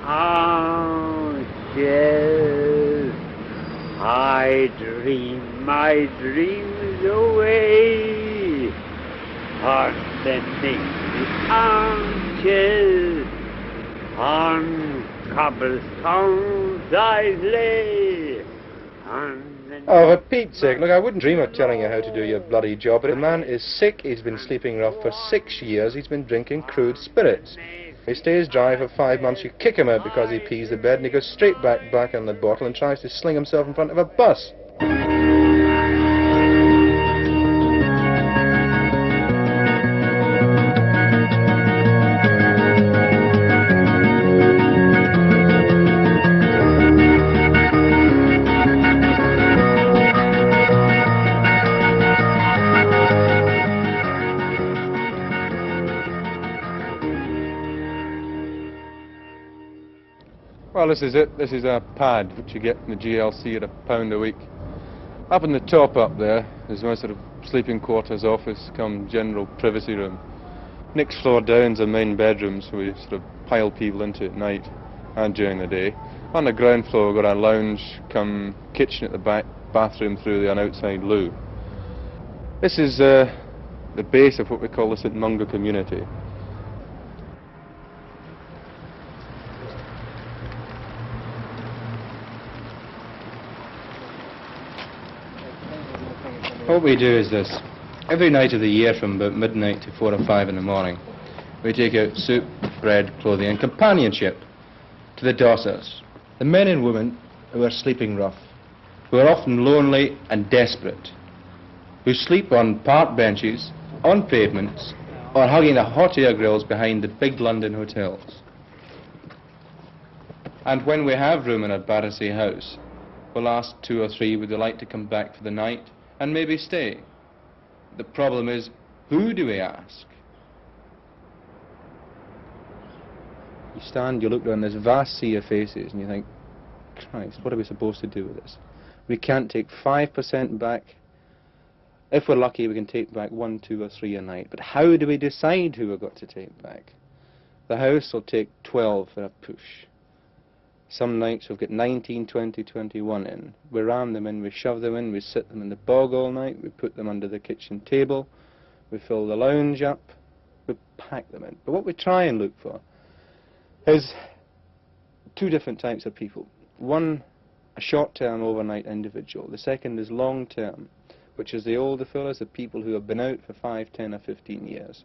armchair. I dream my dreams away underneath the armchair. On cobblestones I lay. Oh, for Pete's sake, look, I wouldn't dream of telling you how to do your bloody job, but the man is sick, he's been sleeping rough for 6 years, he's been drinking crude spirits. He stays dry for 5 months, you kick him out because he pees the bed, and he goes straight back on the bottle and tries to sling himself in front of a bus. Well, this is it. This is our pad, which you get in the GLC at £1 a week. Up in the top up there is my sort of sleeping quarters, office, come general privacy room. Next floor down's the main bedrooms, where we sort of pile people into at night and during the day. On the ground floor we've got our lounge, come kitchen at the back, bathroom through the outside loo. This is the base of what we call the St Mungo community. What we do is this. Every night of the year from about midnight to 4 or 5 in the morning, we take out soup, bread, clothing and companionship to the Dossers, the men and women who are sleeping rough, who are often lonely and desperate, who sleep on park benches, on pavements, or hugging the hot air grills behind the big London hotels. And when we have room in a Battersea house, we'll ask 2 or 3 would they like to come back for the night and maybe stay. The problem is, who do we ask? You stand, you look down this vast sea of faces and you think, Christ, what are we supposed to do with this? We can't take 5% back. If we're lucky, we can take back 1, 2 or 3 a night. But how do we decide who we've got to take back? The house will take 12 for a push. Some nights we've got 19, 20, 21 in. We ram them in, we shove them in, we sit them in the bog all night, we put them under the kitchen table, we fill the lounge up, we pack them in. But what we try and look for is 2 different types of people. One, a short-term overnight individual. The second is long-term, which is the older fellas, the people who have been out for 5, 10 or 15 years.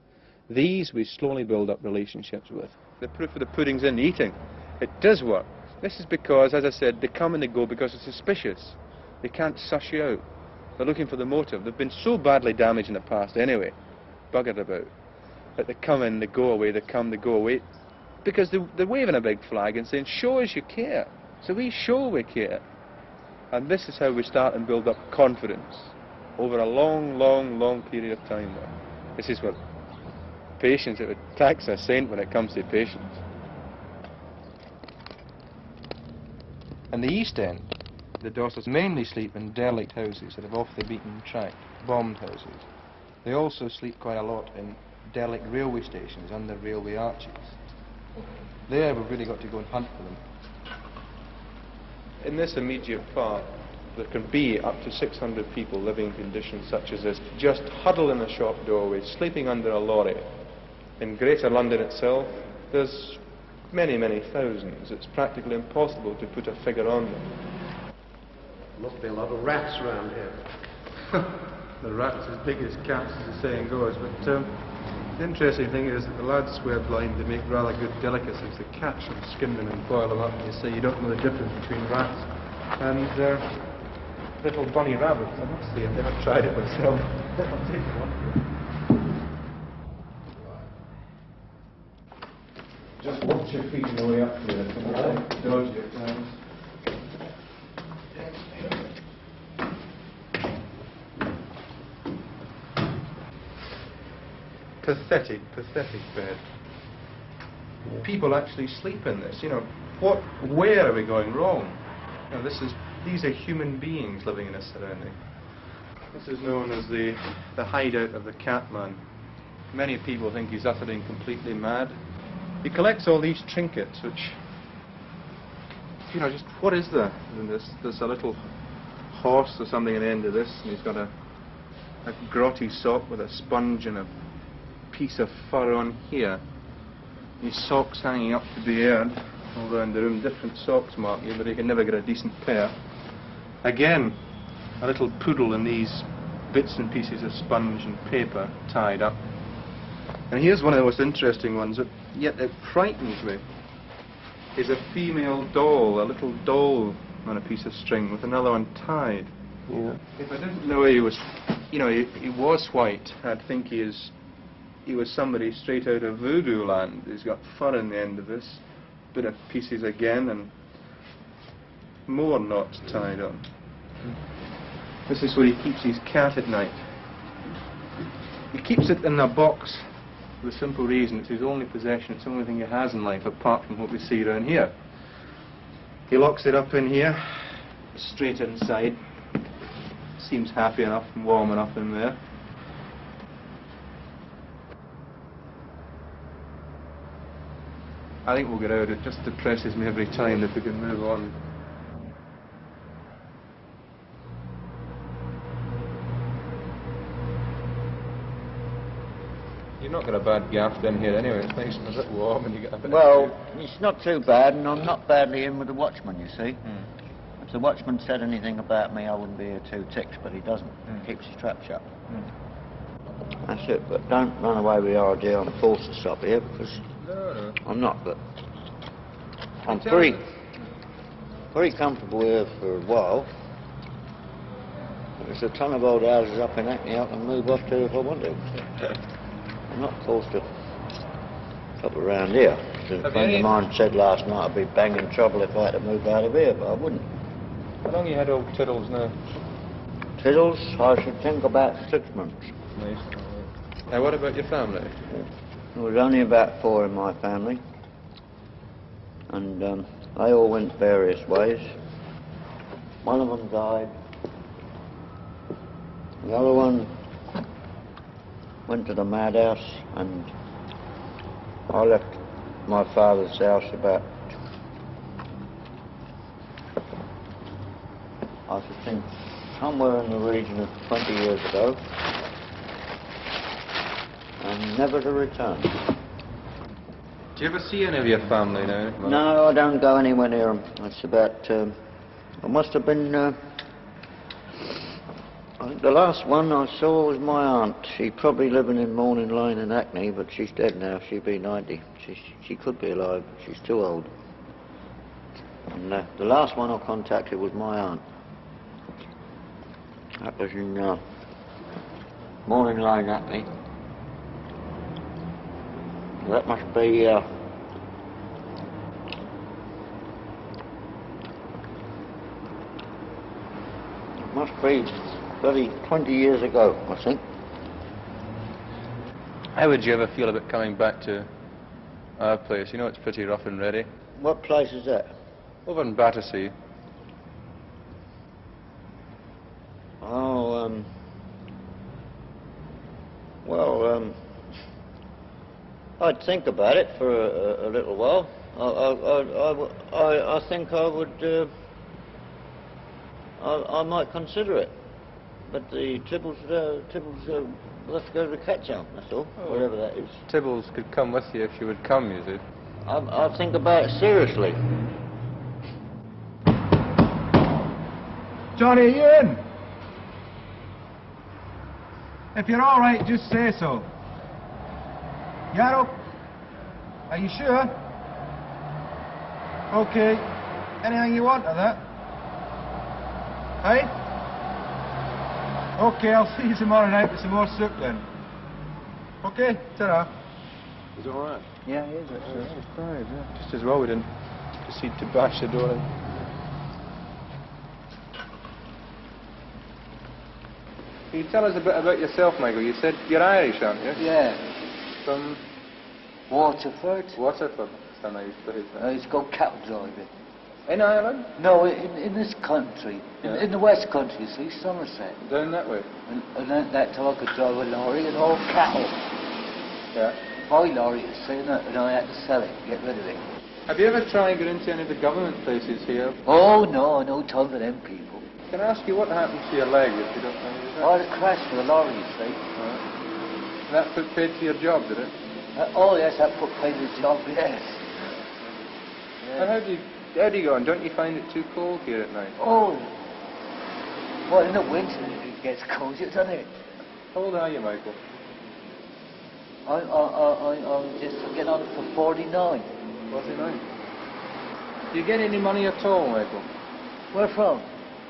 These we slowly build up relationships with. The proof of the pudding's in the eating. It does work. This is because, as I said, they come and they go because they're suspicious. They can't suss you out. They're looking for the motive. They've been so badly damaged in the past anyway, buggered about, that they come in, they go away, they come, they go away, because they're waving a big flag and saying, show us you care. So we show we care. And this is how we start and build up confidence over a long, long, long period of time. This is what patience, it would tax a saint when it comes to patience. And the East End, the Dossers mainly sleep in derelict houses that are off the beaten track, bombed houses. They also sleep quite a lot in derelict railway stations under railway arches. There we've really got to go and hunt for them. In this immediate park, there can be up to 600 people living in conditions such as this, just huddled in a shop doorway, sleeping under a lorry. In Greater London itself, there's many, many thousands. It's practically impossible to put a figure on them. Must be a lot of rats around here. The rats as big as cats, as the saying goes. But the interesting thing is that the lads swear blind to make rather good delicacies. They catch them, skin them and boil them up, and you say you don't know the difference between rats and little bunny rabbits. I must say, I've never tried it myself. I'll take one. Just watch your feet on the way up here. Dodge your plans. Pathetic, pathetic bed. People actually sleep in this. You know, where are we going wrong? You know, these are human beings living in a surrounding. This is known as the hideout of the Catman. Many people think he's utterly and completely mad. He collects all these trinkets which you know, just what is there? And there's a little horse or something at the end of this, and he's got a grotty sock with a sponge and a piece of fur on here. His socks hanging up to the air all around the room, different socks mark you, but you can never get a decent pair. Again, a little poodle in these bits and pieces of sponge and paper tied up. And here's one of the most interesting ones, but yet it frightens me. Is a female doll, a little doll on a piece of string with another one tied. Yeah. If I didn't know he was, you know, he was white, I'd think he was somebody straight out of voodoo land. He's got fur in the end of this, bit of pieces again, and more knots tied on. This is where he keeps his cat at night. He keeps it in a box for the simple reason it's his only possession, it's the only thing he has in life apart from what we see around here. He locks it up in here, straight inside. Seems happy enough and warm enough in there. I think we'll get out. It just depresses me every time that we can move on. You've not got a bad gaff in here anyway. It's nice and a bit warm and you get a bit Well, it's not too bad, and I'm not badly in with the watchman, you see. If the watchman said anything about me, I wouldn't be here 2 ticks, but he doesn't. He keeps his trap shut. That's it, but don't run away with the idea I'm forced to stop here, because No. I'm not, but I'm pretty comfortable here for a while. There's a ton of old houses up in Hackney I can move off to if I want to. I'm not forced to stop around here. A friend of mine said last night I'd be banging trouble if I had to move out of here, but I wouldn't. How long you had old Tiddles now? Tiddles, I should think about 6 months. Nice. Now what about your family? There was only about 4 in my family, and they all went various ways. One of them died. The other one went to the madhouse, and I left my father's house about, I should think, somewhere in the region of 20 years ago, and never to return. Do you ever see any of your family now? No, I don't go anywhere near them. It's about, I must have been, I think the last one I saw was my aunt. She's probably living in Morning Lane in Hackney, but she's dead now. She'd be 90. She could be alive, but she's too old. And the last one I contacted was my aunt. That was in Morning Lane, Hackney. That must be bloody 20 years ago, I think. How would you ever feel about coming back to our place? You know it's pretty rough and ready. What place is that? Over in Battersea. Oh, well, I'd think about it for a little while. I think I would. I might consider it, but the Tibbles will have to go to the catch out. That's all. Oh. Whatever that is. Tibbles could come with you if you would come, you see. I'll think about it seriously. Johnny, are you in? If you're all right, just say so. Yarrow, are you sure? Okay. Anything you want of that? Hey? Okay, I'll see you tomorrow night with some more soup then. Okay, ta-ra. Is it all right? Yeah, it is. Just as well we didn't proceed to bash the door in. Can you tell us a bit about yourself, Michael? You said you're Irish, aren't you? Yeah. From Waterford. Waterford. That's a nice place. It's called cattle driving. In Ireland? No, in this country. Yeah. In the West Country, you see, Somerset. Down that way? And at that time I could drive a lorry and haul cattle. Yeah. My lorry was sitting there and I had to sell it, get rid of it. Have you ever tried to get into any of the government places here? Oh, no, no time for them people. Can I ask you what happened to your leg, if you don't mind? Oh, the crash with the lorry, you see. That put paid to your job, did it? Oh, yes, that put paid to the job, yes. And how do you go on? Don't you find it too cold here at night? Oh, well, in the winter it gets cold, doesn't it? How old are you, Michael? I'm just getting on for 49. 49. Do you get any money at all, Michael? Where from?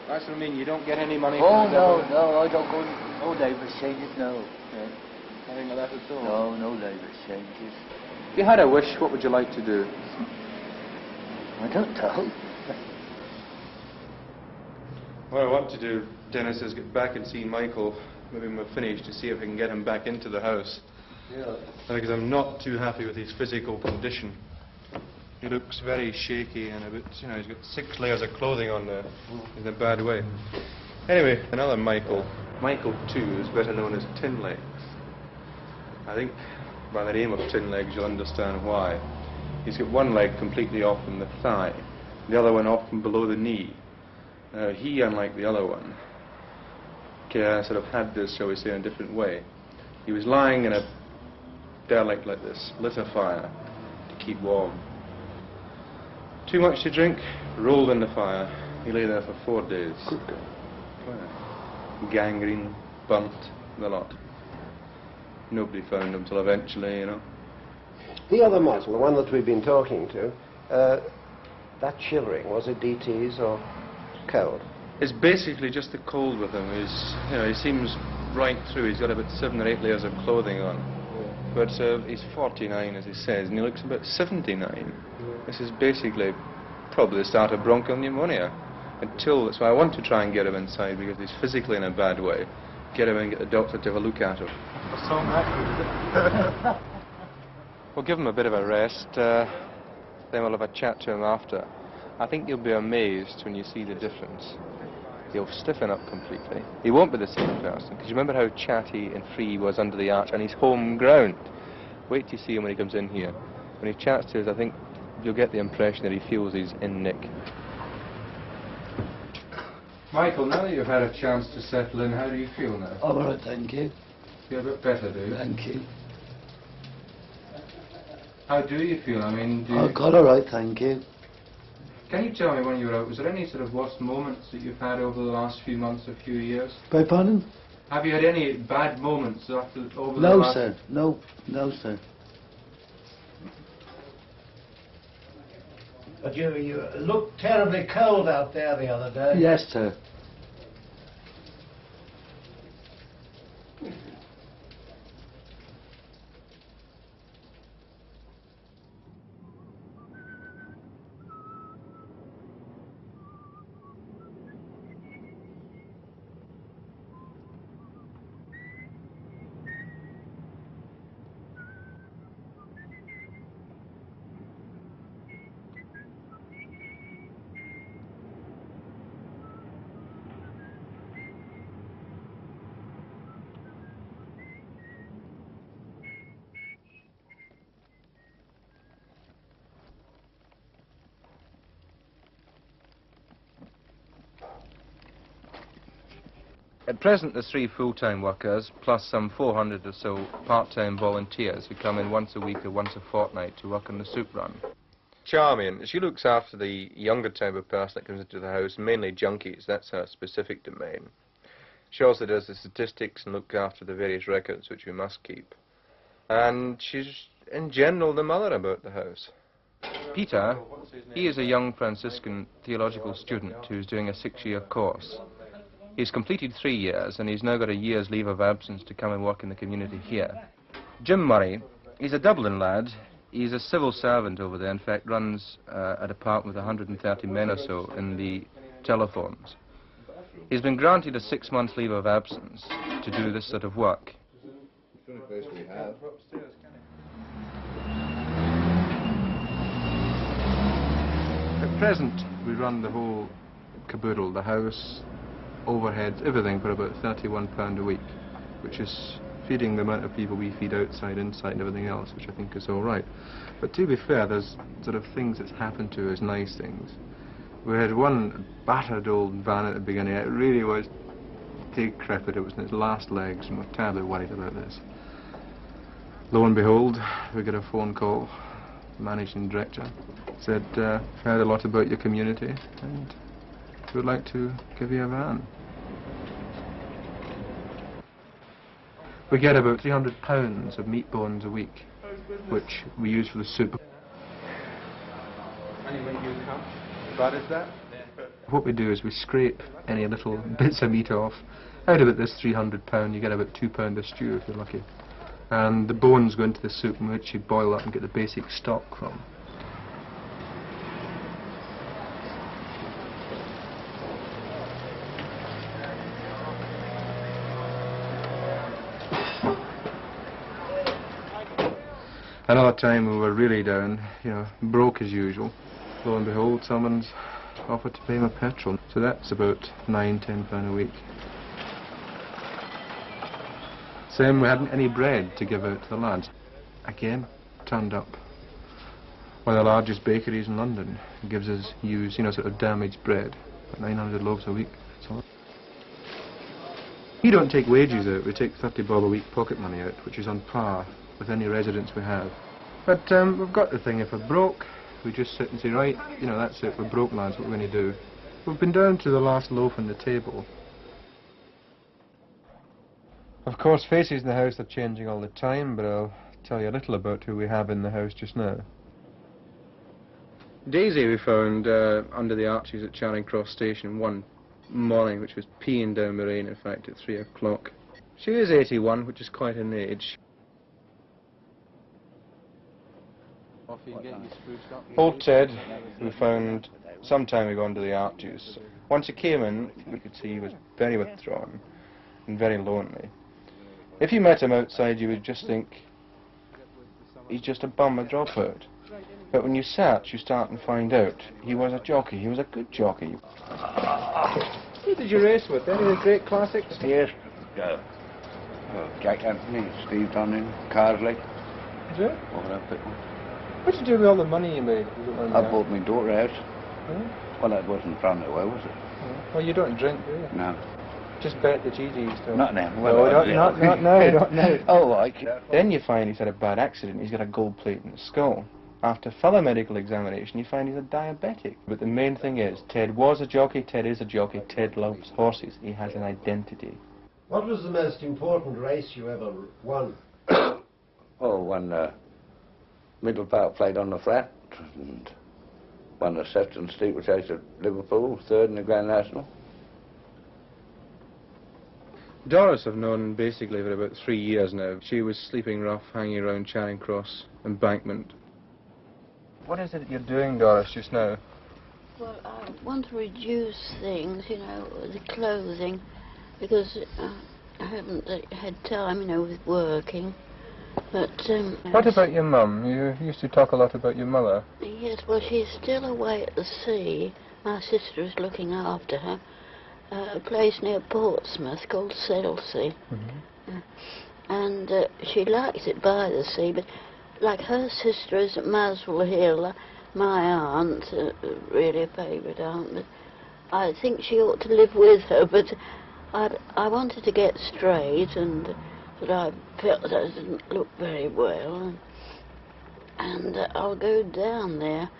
That's what I mean, you don't get any money Oh, from the no, government? no, I don't go no labour exchanges, no. Yeah. Nothing like that at all? No, no labour exchanges. If you had a wish, what would you like to do? I don't know. What I want to do, Dennis, is get back and see Michael, maybe when we're finished, to see if we can get him back into the house. Yeah. Because I'm not too happy with his physical condition. He looks very shaky and a bit, you know, he's got 6 layers of clothing on there in a bad way. Anyway, another Michael. Michael 2 is better known as Tin Legs. I think by the name of Tin Legs you'll understand why. He's got one leg completely off from the thigh, the other one off from below the knee. He, unlike the other one, sort of had this, shall we say, in a different way. He was lying in a derelict like this, lit a fire to keep warm. Too much to drink, rolled in the fire. He lay there for 4 days. Gangrene, burnt, the lot. Nobody found him till eventually, you know. The other Michael, the one that we've been talking to, that shivering, was it DTs or cold? It's basically just the cold with him. He seems right through. He's got about 7 or 8 layers of clothing on. But he's 49, as he says, and he looks about 79. This is basically probably the start of bronchial pneumonia. That's why I want to try and get him inside, because he's physically in a bad way. Get him and get the doctor to have a look at him. We'll give him a bit of a rest, then we'll have a chat to him after. I think you'll be amazed when you see the difference. He'll stiffen up completely. He won't be the same person, because you remember how chatty and free he was under the arch, and he's home ground. Wait till you see him when he comes in here. When he chats to us, I think you'll get the impression that he feels he's in nick. Michael, now that you've had a chance to settle in, how do you feel now? All right, thank you. Feel a bit better, do you? Thank you. How do you feel? I mean, do you... Oh, God, all right, thank you. Can you tell me when you were out, was there any sort of worst moments that you've had over the last few months or few years? Beg pardon? Have you had any bad moments over the No, last... sir. No, no, sir. But you looked terribly cold out there the other day. Yes, sir. At present, there's 3 full-time workers, plus some 400 or so part-time volunteers who come in once a week or once a fortnight to work on the soup run. Charmian, she looks after the younger type of person that comes into the house, mainly junkies. That's her specific domain. She also does the statistics and looks after the various records which we must keep. And she's, in general, the mother about the house. Peter, he is a young Franciscan theological student who's doing a 6-year course. He's completed 3 years, and he's now got a year's leave of absence to come and work in the community here. Jim Murray, he's a Dublin lad. He's a civil servant over there. In fact, runs a department with 130 men or so in the telephones. He's been granted a 6-month leave of absence to do this sort of work. At present, we run the whole caboodle, the house, overheads, everything, for about £31 a week, which is feeding the amount of people we feed outside, inside and everything else, which I think is all right. But to be fair, there's sort of things that's happened to us, nice things. We had one battered old van at the beginning. It really was decrepit. It was in its last legs, and we're terribly worried about this. Lo and behold, we got a phone call. The managing director said, heard a lot about your community, and we would like to give you a van. We get about 300 pounds of meat bones a week, which we use for the soup. Bad is that? What we do is we scrape any little bits of meat off. Out of it, this £300, you get about £2 of stew if you're lucky. And the bones go into the soup, in which you boil up and get the basic stock from. Another time we were really down, you know, broke as usual. Lo and behold, someone's offered to pay my petrol. So that's about £9–10 a week. Same, we hadn't any bread to give out to the lads. Again, turned up. One of the largest bakeries in London. It gives us used, you know, sort of damaged bread. About 900 loaves a week. So we don't take wages out, we take 30 bob a week pocket money out, which is on par with any residence we have. But we've got the thing, if we're broke, we just sit and say, right, you know, that's it, we're broke lads, what are we going to do? We've been down to the last loaf on the table. Of course, faces in the house are changing all the time, but I'll tell you a little about who we have in the house just now. Daisy we found under the arches at Charing Cross Station one morning, which was peeing down the rain, in fact, at 3 o'clock. She is 81, which is quite an age. Old Ted, we found some time ago under the arches. Once he came in, we could see he was very withdrawn and very lonely. If you met him outside, you would just think he's just a bum, a dropout. But when you search, you start and find out he was a jockey. He was a good jockey. Who did you race with? Any of the great classics? Yes. Jack Anthony, Steve Dunning, Carsley. Did you? All that people. What did you do with all the money you made? I bought my daughter a house. Yeah. Well, that wasn't from the well, was it? Yeah. Well, you don't drink, do you? No. Just bet the GG's still. Not now. Well, no, not now, not now. Oh, like. Then you find he's had a bad accident. He's got a gold plate in his skull. After further medical examination, you find he's a diabetic. But the main thing is, Ted was a jockey, Ted is a jockey, Ted loves horses. He has an identity. What was the most important race you ever won? Oh, when Middle Park played on the flat, and won the Sefton Steeplechase at Liverpool, third in the Grand National. Doris I've known basically for about 3 years now. She was sleeping rough, hanging around Charing Cross Embankment. What is it you're doing, Doris, just now? Well, I want to reduce things, you know, the clothing, because I haven't had time, you know, with working. But what about your mum? You used to talk a lot about your mother. Yes, well, she's still away at the sea. My sister is looking after her. A place near Portsmouth called Selsey. Mm-hmm. And she likes it by the sea, but like her sister is at Muswell Hill, my aunt, really a favourite aunt, but I think she ought to live with her, but I wanted to get straight, and but I felt that didn't look very well, and I'll go down there.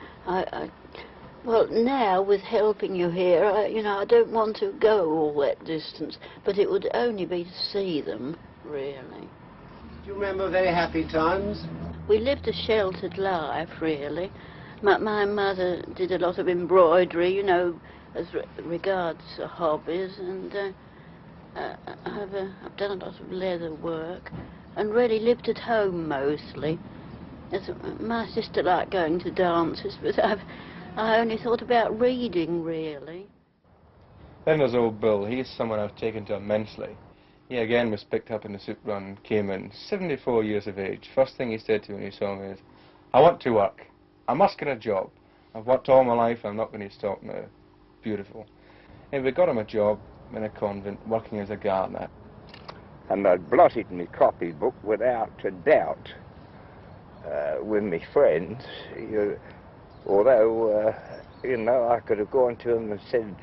Well, now, with helping you here, you know, I don't want to go all that distance, but it would only be to see them, really. Do you remember very happy times? We lived a sheltered life, really. My mother did a lot of embroidery, you know, as regards hobbies, and I've done a lot of leather work, and really lived at home mostly. My sister liked going to dances, but I only thought about reading, really. Then there's old Bill. He's someone I've taken to immensely. He again was picked up in the soup run, came in, 74 years of age. First thing he said to me when he saw me is, I want to work. I must get a job. I've worked all my life, I'm not going to stop now. Beautiful. And we got him a job in a convent, working as a gardener. and I'd blotted my copybook without a doubt with my friends. Although, you know, I could have gone to them and said,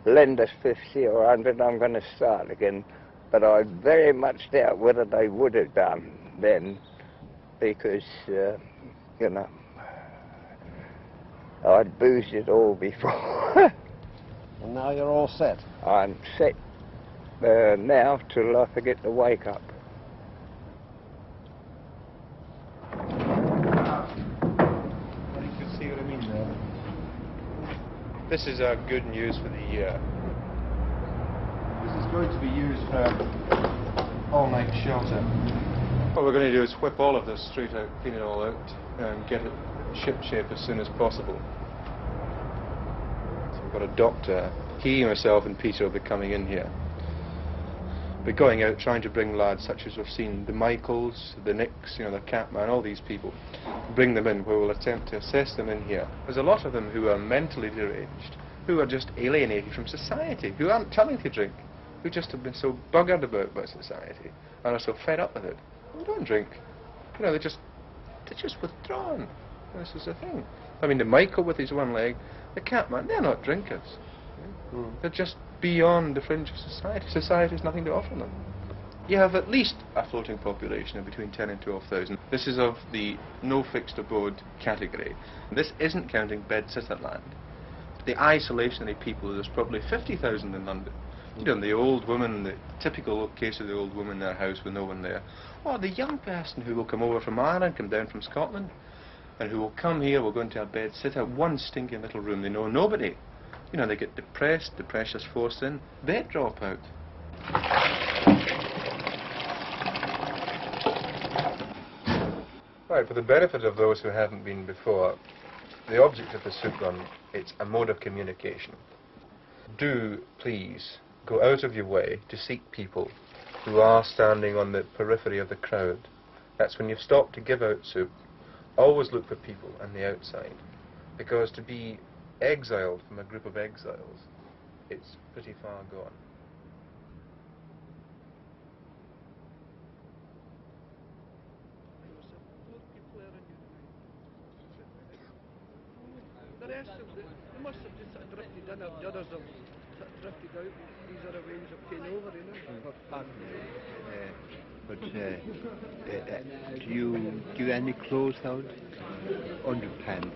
lend us 50 or 100, I'm going to start again. But I very much doubt whether they would have done then, because, you know, I'd boozed it all before. And now you're all set. I'm set now till I forget to wake up. You can see what I mean there. This is good news for the year. This is going to be used for all-night shelter. What we're going to do is whip all of this straight out, clean it all out, and get it ship-shape as soon as possible. So we've got a doctor. He, myself, and Peter will be coming in here. We're going out trying to bring lads such as we've seen, the Michaels, the Nicks, you know, the Catman, all these people. Bring them in where we'll attempt to assess them in here. There's a lot of them who are mentally deranged, who are just alienated from society, who aren't telling to drink, who just have been so buggered about by society and are so fed up with it. They don't drink. You know, they're just withdrawn. This is the thing. I mean, the Michael with his one leg, the Catman, they're not drinkers. They're just beyond the fringe of society. Society has nothing to offer them. You have at least a floating population of between 10 and 12,000. This is of the no fixed abode category. This isn't counting bed-sitter land. The isolationary people, there's probably 50,000 in London. You know, the old woman, the typical case of the old woman in their house with no one there. Or the young person who will come over from Ireland, come down from Scotland, and who will come here, will go into a bed-sitter, one stinking little room, they know nobody. You know, they get depressed, the pressure's forced in, they drop out. Right, for the benefit of those who haven't been before, the object of the soup run, it's a mode of communication. Do, please, go out of your way to seek people who are standing on the periphery of the crowd. That's when you've stopped to give out soup. Always look for people on the outside, because to be exiled from a group of exiles, it's pretty far gone. The rest of them, they must have just drifted in, the others have drifted out. These other ways have came over, you know. Do you have any clothes out? Underpants.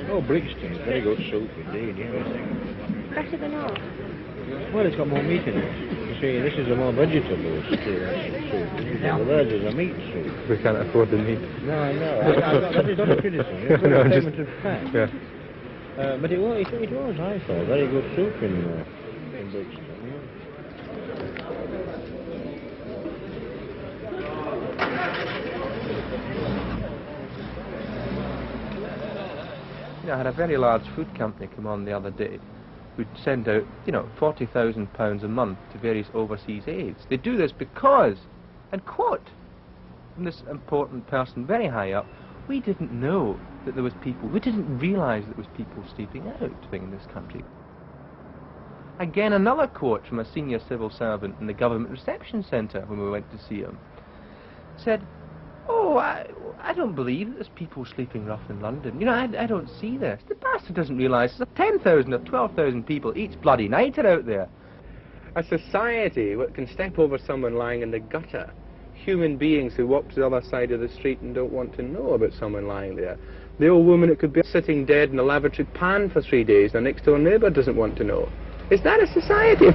Oh, Brixton, very good soup indeed, yeah. Better than ours? Well, it's got more meat in it. You see, this is a more vegetable soup. The theirs is a meat soup. We can't afford the meat. No, that is not a criticism. It's No, a just, statement of fact. yeah. But it was, I thought, very good soup in Brixton. You know, I had a very large food company come on the other day who'd send out, you know, £40,000 a month to various overseas aids. They do this because, and quote from this important person very high up, we didn't know that there was people, we didn't realise that there was people sleeping out in this country. Again, another quote from a senior civil servant in the government reception centre when we went to see him. Said, oh, I don't believe that there's people sleeping rough in London. You know, I don't see this. The bastard doesn't realise there's 10,000 or 12,000 people each bloody night are out there. A society that can step over someone lying in the gutter. Human beings who walk to the other side of the street and don't want to know about someone lying there. The old woman that could be sitting dead in a lavatory pan for 3 days, the next door neighbour doesn't want to know. Is that a society?